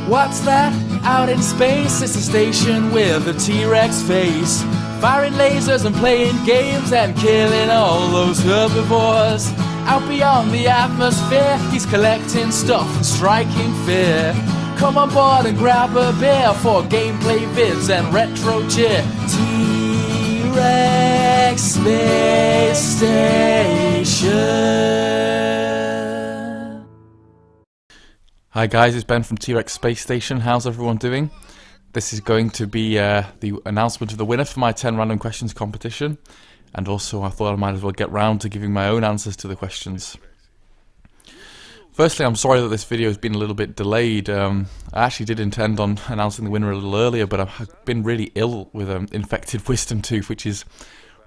What's that? Out in space, it's a station with a T-Rex face, firing lasers and playing games and killing all those herbivores. Out beyond the atmosphere, he's collecting stuff and striking fear. Come on board and grab a beer for gameplay vids and retro cheer. T-Rex Space Station. Hi guys, it's Ben from T-Rex Space Station. How's everyone doing? This is going to be the announcement of the winner for my 10 random questions competition. And also I thought I might as well get round to giving my own answers to the questions. Firstly, I'm sorry that this video has been a little bit delayed. I actually did intend on announcing the winner a little earlier, but I've been really ill with infected wisdom tooth, which is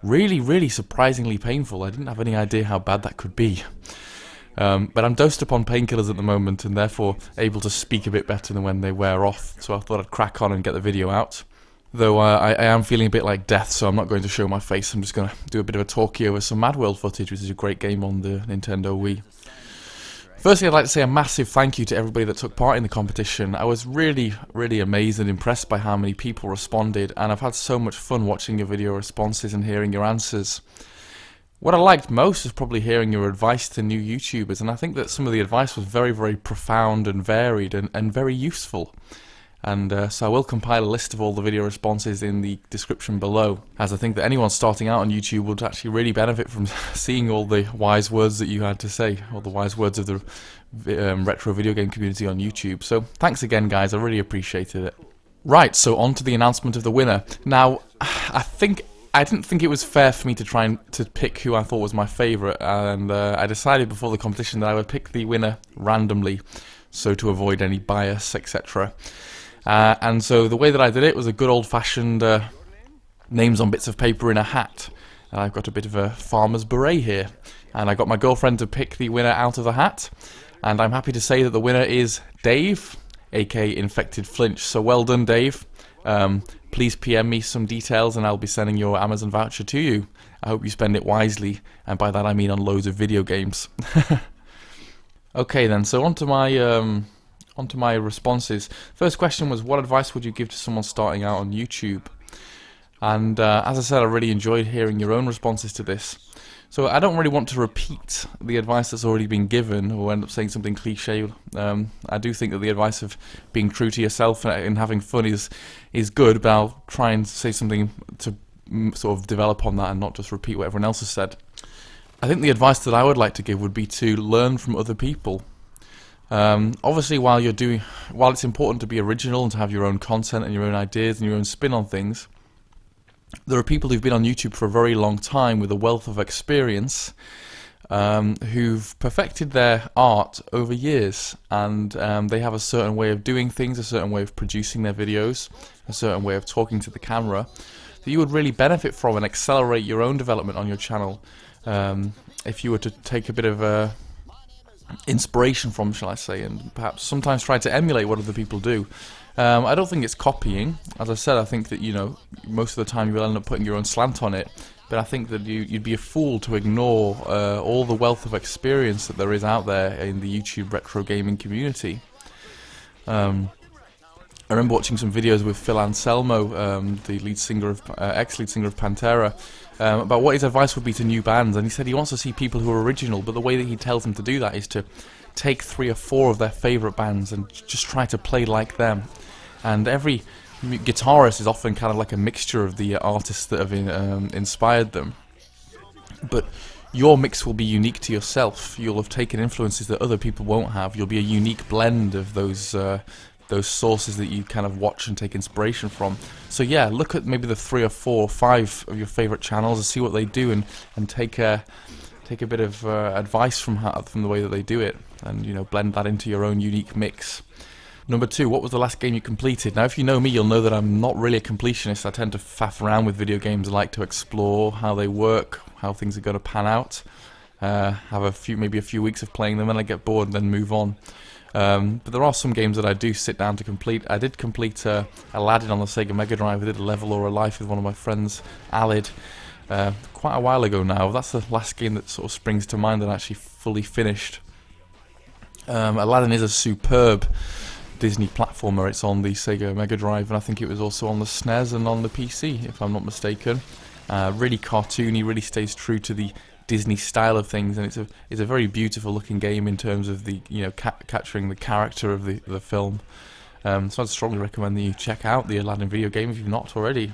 really surprisingly painful. I didn't have any idea how bad that could be. But I'm dosed upon painkillers at the moment and therefore able to speak a bit better than when they wear off, so I thought I'd crack on and get the video out. Though I am feeling a bit like death, so I'm not going to show my face. I'm just going to do a bit of a talkie over some Mad World footage, which is a great game on the Nintendo Wii. Firstly, I'd like to say a massive thank you to everybody that took part in the competition. I was really amazed and impressed by how many people responded, and I've had so much fun watching your video responses and hearing your answers. What I liked most was probably hearing your advice to new YouTubers, and I think that some of the advice was very profound and varied and very useful. And so I will compile a list of all the video responses in the description below, as I think that anyone starting out on YouTube would actually really benefit from seeing all the wise words that you had to say, all the wise words of the retro video game community on YouTube. So thanks again guys, I really appreciated it. Right, so on to the announcement of the winner. Now, I didn't think it was fair for me to try and pick who I thought was my favourite, and I decided before the competition that I would pick the winner randomly, so to avoid any bias, etc. And so the way that I did it was a good old-fashioned names on bits of paper in a hat. And I've got a bit of a farmer's beret here, and I got my girlfriend to pick the winner out of the hat, and I'm happy to say that the winner is Dave, aka Infected Flinch. So well done, Dave. Please PM me some details and I'll be sending your Amazon voucher to you. I hope you spend it wisely, and by that I mean on loads of video games. Okay then, so onto my responses. First question was, what advice would you give to someone starting out on YouTube? And as I said, I really enjoyed hearing your own responses to this. So I don't really want to repeat the advice that's already been given or end up saying something cliche. I do think that the advice of being true to yourself and having fun is good, but I'll try and say something to sort of develop on that and not just repeat what everyone else has said. I think the advice that I would like to give would be to learn from other people. Obviously, while it's important to be original and to have your own content and your own ideas and your own spin on things, there are people who've been on YouTube for a very long time with a wealth of experience, who've perfected their art over years, and they have a certain way of doing things, a certain way of producing their videos, a certain way of talking to the camera that you would really benefit from and accelerate your own development on your channel if you were to take a bit of inspiration from, shall I say, and perhaps sometimes try to emulate what other people do. I don't think it's copying. As I said, I think that, you know, most of the time you will end up putting your own slant on it, but I think that you'd be a fool to ignore all the wealth of experience that there is out there in the YouTube retro gaming community. I remember watching some videos with Phil Anselmo, the lead singer of ex-lead singer of Pantera, about what his advice would be to new bands, and he said he wants to see people who are original, but the way that he tells them to do that is to take 3 or 4 of their favourite bands and just try to play like them. And every guitarist is often kind of like a mixture of the artists that have inspired them, but your mix will be unique to yourself. You'll have taken influences that other people won't have. You'll be a unique blend of those sources that you kind of watch and take inspiration from. So yeah, look at maybe the 3 or 4 or 5 of your favourite channels and see what they do, and take a bit of advice from the way that they do it, and, you know, blend that into your own unique mix. Number 2, what was the last game you completed? Now, if you know me, you'll know that I'm not really a completionist. I tend to faff around with video games. I like to explore how they work, how things are going to pan out. Have maybe a few weeks of playing them, and I get bored and then move on. But there are some games that I do sit down to complete. I did complete Aladdin on the Sega Mega Drive. I did a level or a life with one of my friends, Alid, quite a while ago now. That's the last game that sort of springs to mind that I actually fully finished. Aladdin is a superb Disney platformer. It's on the Sega Mega Drive, and I think it was also on the SNES and on the PC, if I'm not mistaken. Really cartoony, really stays true to the Disney style of things, and it's a very beautiful looking game in terms of the capturing the character of the film. So I'd strongly recommend that you check out the Aladdin video game if you've not already.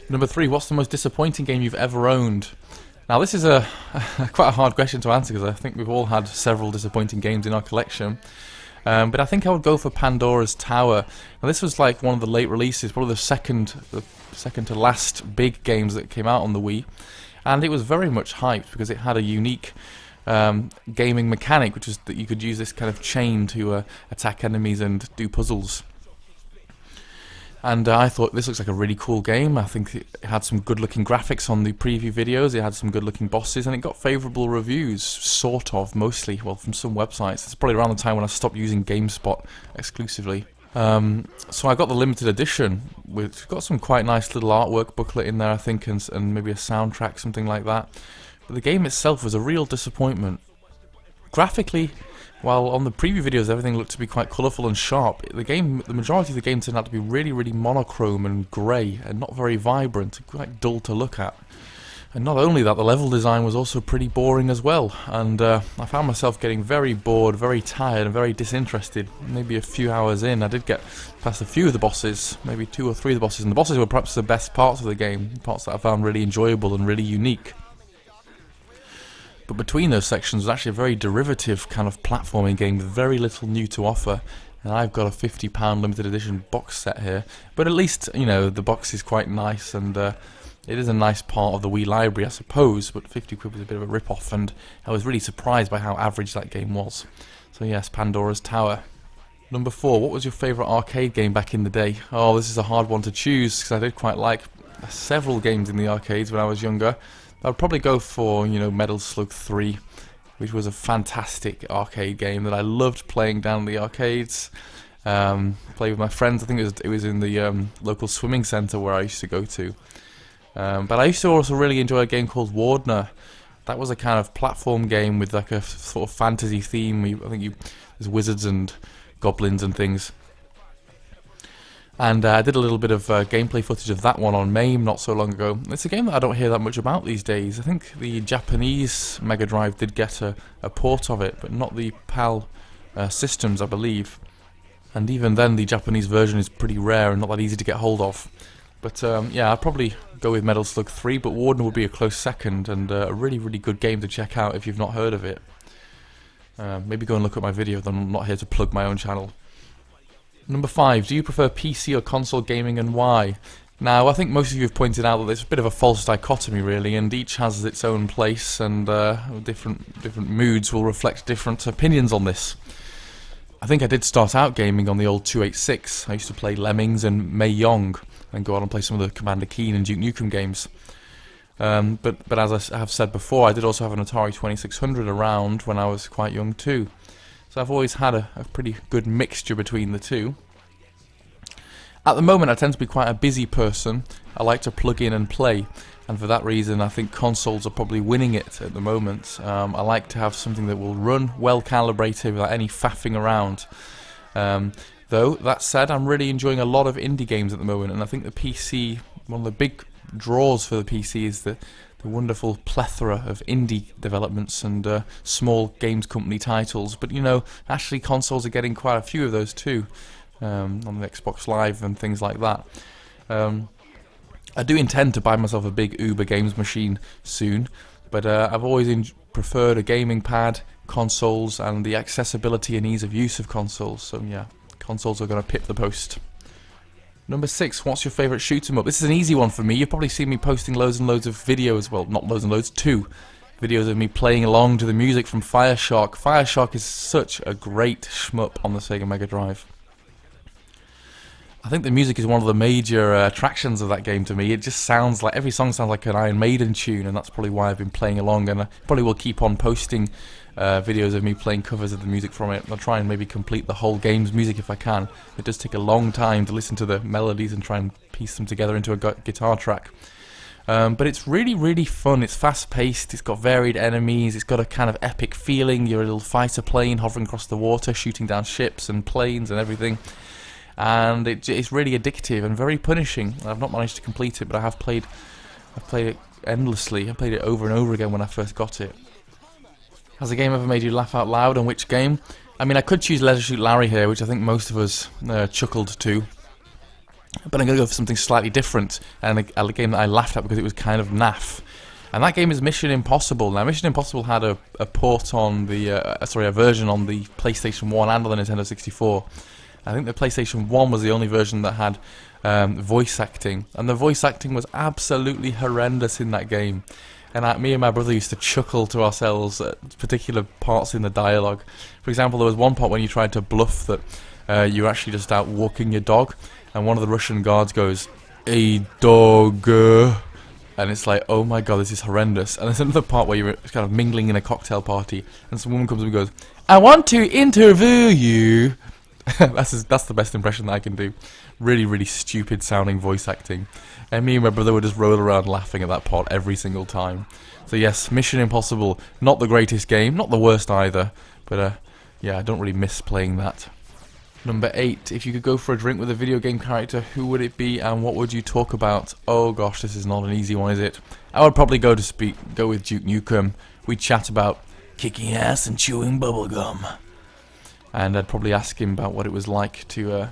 Number 3, what's the most disappointing game you've ever owned? Now this is quite a hard question to answer, because I think we've all had several disappointing games in our collection. But I think I would go for Pandora's Tower. Now this was like one of the late releases, probably the second to last big games that came out on the Wii, and it was very much hyped because it had a unique gaming mechanic, which is that you could use this kind of chain to attack enemies and do puzzles. And I thought this looks like a really cool game. I think it had some good looking graphics on the preview videos, it had some good looking bosses, and it got favourable reviews, sort of, mostly, well, from some websites. It's probably around the time when I stopped using GameSpot exclusively. So I got the limited edition, which got some quite nice little artwork booklet in there, I think, and maybe a soundtrack, something like that. But the game itself was a real disappointment. Graphically, while on the preview videos everything looked to be quite colourful and sharp, the majority of the game turned out to be really, really monochrome and grey and not very vibrant, quite dull to look at. And not only that, the level design was also pretty boring as well, and I found myself getting very bored, very tired and very disinterested. Maybe a few hours in, I did get past a few of the bosses, maybe 2 or 3 of the bosses, and the bosses were perhaps the best parts of the game, parts that I found really enjoyable and really unique. But between those sections was actually a very derivative kind of platforming game with very little new to offer. And I've got a £50 limited edition box set here, but at least, you know, the box is quite nice, and it is a nice part of the Wii library, I suppose, but 50 quid was a bit of a rip-off, and I was really surprised by how average that game was. So yes, Pandora's Tower. Number 4, what was your favourite arcade game back in the day? Oh, this is a hard one to choose, because I did quite like several games in the arcades when I was younger. I'd probably go for, you know, Metal Slug 3, which was a fantastic arcade game that I loved playing down the arcades. Play with my friends. I think it was in the local swimming centre where I used to go to. But I used to also really enjoy a game called Wardner. That was a kind of platform game with like a sort of fantasy theme. I think there's wizards and goblins and things. And I did a little bit of gameplay footage of that one on MAME not so long ago. It's a game that I don't hear that much about these days. I think the Japanese Mega Drive did get a port of it, but not the PAL systems, I believe. And even then, the Japanese version is pretty rare and not that easy to get hold of. But yeah, I'd probably go with Metal Slug 3, but Warden would be a close second, and a really, really good game to check out if you've not heard of it. Maybe go and look at my video, though I'm not here to plug my own channel. Number 5, do you prefer PC or console gaming, and why? Now, I think most of you have pointed out that there's a bit of a false dichotomy, really, and each has its own place, and different moods will reflect different opinions on this. I think I did start out gaming on the old 286. I used to play Lemmings and Mei Yong, and go on and play some of the Commander Keen and Duke Nukem games. But as I have said before, I did also have an Atari 2600 around when I was quite young too. So I've always had a pretty good mixture between the two. At the moment I tend to be quite a busy person. I like to plug in and play, and for that reason I think consoles are probably winning it at the moment. I like to have something that will run well calibrated without any faffing around. Though, that said, I'm really enjoying a lot of indie games at the moment, and I think the PC, one of the big draws for the PC is the wonderful plethora of indie developments and small games company titles. But you know, actually consoles are getting quite a few of those too, on the Xbox Live and things like that. I do intend to buy myself a big Uber games machine soon, but I've always preferred a gaming pad, consoles, and the accessibility and ease of use of consoles. So yeah, consoles are going to pip the post. Number 6, what's your favourite shoot 'em up? This is an easy one for me. You've probably seen me posting loads and loads of videos, well, not loads and loads, 2 videos of me playing along to the music from Fireshark. Fireshark is such a great shmup on the Sega Mega Drive. I think the music is one of the major attractions of that game to me. It just sounds like, every song sounds like an Iron Maiden tune, and that's probably why I've been playing along, and I probably will keep on posting videos of me playing covers of the music from it. I'll try and maybe complete the whole game's music if I can. It does take a long time to listen to the melodies and try and piece them together into a guitar track. But it's really, really fun. It's fast-paced, it's got varied enemies, it's got a kind of epic feeling. You're a little fighter plane hovering across the water, shooting down ships and planes and everything. And it's really addictive and very punishing. I've not managed to complete it, but I've played it endlessly. I played it over and over again when I first got it. Has a game ever made you laugh out loud, and which game? I mean, I could choose Leisure Suit Larry here, which I think most of us chuckled to. But I'm going to go for something slightly different, and a game that I laughed at because it was kind of naff. And that game is Mission Impossible. Now, Mission Impossible had a port on the, a version on the PlayStation 1 and on the Nintendo 64. I think the PlayStation 1 was the only version that had voice acting, and the voice acting was absolutely horrendous in that game. And me and my brother used to chuckle to ourselves at particular parts in the dialogue. For example, there was one part when you tried to bluff that you were actually just out walking your dog, and one of the Russian guards goes, "Hey dog," and it's like, oh my god, this is horrendous. And there's another part where you're kind of mingling in a cocktail party, and some woman comes up and goes, "I want to interview you." That's the best impression that I can do. Really, really stupid sounding voice acting. And me and my brother would just roll around laughing at that part every single time. So yes, Mission Impossible, not the greatest game, not the worst either, but yeah, I don't really miss playing that. Number 8, if you could go for a drink with a video game character, who would it be and what would you talk about? Oh gosh, this is not an easy one, is it? I would probably go with Duke Nukem. We'd chat about kicking ass and chewing bubblegum. And I'd probably ask him about what it was like to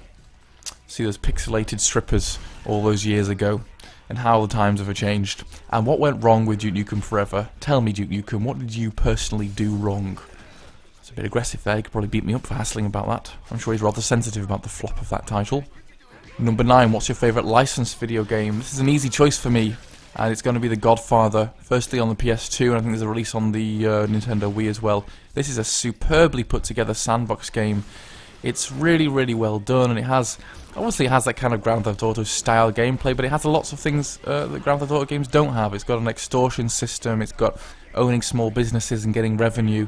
see those pixelated strippers all those years ago, and how the times have changed, and what went wrong with Duke Nukem Forever. Tell me, Duke Nukem, what did you personally do wrong? It's a bit aggressive there, he could probably beat me up for hassling about that. I'm sure he's rather sensitive about the flop of that title. Number 9, what's your favourite licensed video game? This is an easy choice for me, and it's going to be The Godfather, firstly on the PS2, and I think there's a release on the Nintendo Wii as well. This is a superbly put together sandbox game. It's really, really well done, and obviously it has that kind of Grand Theft Auto style gameplay, but it has lots of things that Grand Theft Auto games don't have. It's got an extortion system, it's got owning small businesses and getting revenue.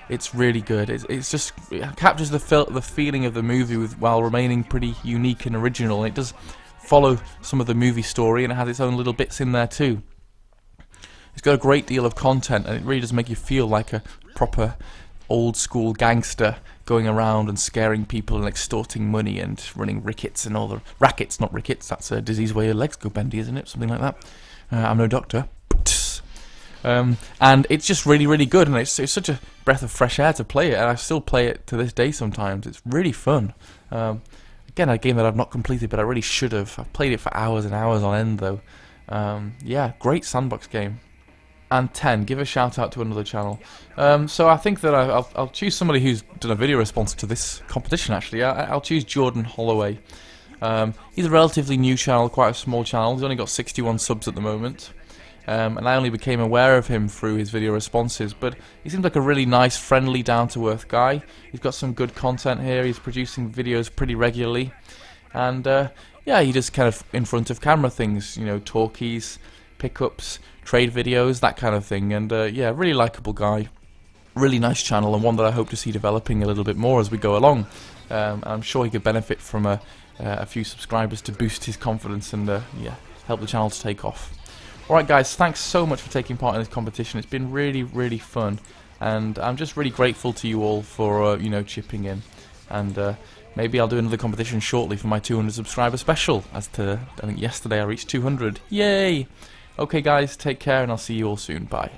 It's really good. It captures the feeling of the movie while remaining pretty unique and original, and it does follow some of the movie story, and it has its own little bits in there too. It's got a great deal of content, and it really does make you feel like a proper old school gangster going around and scaring people and extorting money and running rickets and all the rackets, not rickets. That's a disease where your legs go bendy, isn't it? Something like that. I'm no doctor. And it's just really, really good, and it's such a breath of fresh air to play it, and I still play it to this day sometimes. It's really fun. Again, a game that I've not completed, but I really should have. I've played it for hours and hours on end, though. Yeah, great sandbox game. And 10, give a shout out to another channel. So I think that I'll choose somebody who's done a video response to this competition, actually. I'll choose Jordan Holloway. He's a relatively new channel, quite a small channel. He's only got 61 subs at the moment. And I only became aware of him through his video responses, but he seems like a really nice, friendly, down-to-earth guy. He's got some good content here. He's producing videos pretty regularly, and yeah, he does kind of in front of camera things, you know, talkies, pickups, trade videos, that kind of thing. And yeah, really likable guy, really nice channel, and one that I hope to see developing a little bit more as we go along. I'm sure he could benefit from a few subscribers to boost his confidence and yeah, help the channel to take off. Alright guys, thanks so much for taking part in this competition. It's been really, really fun, and I'm just really grateful to you all for you know, chipping in. And maybe I'll do another competition shortly for my 200 subscriber special, as to, I think yesterday I reached 200. Yay! Okay guys, take care, and I'll see you all soon. Bye.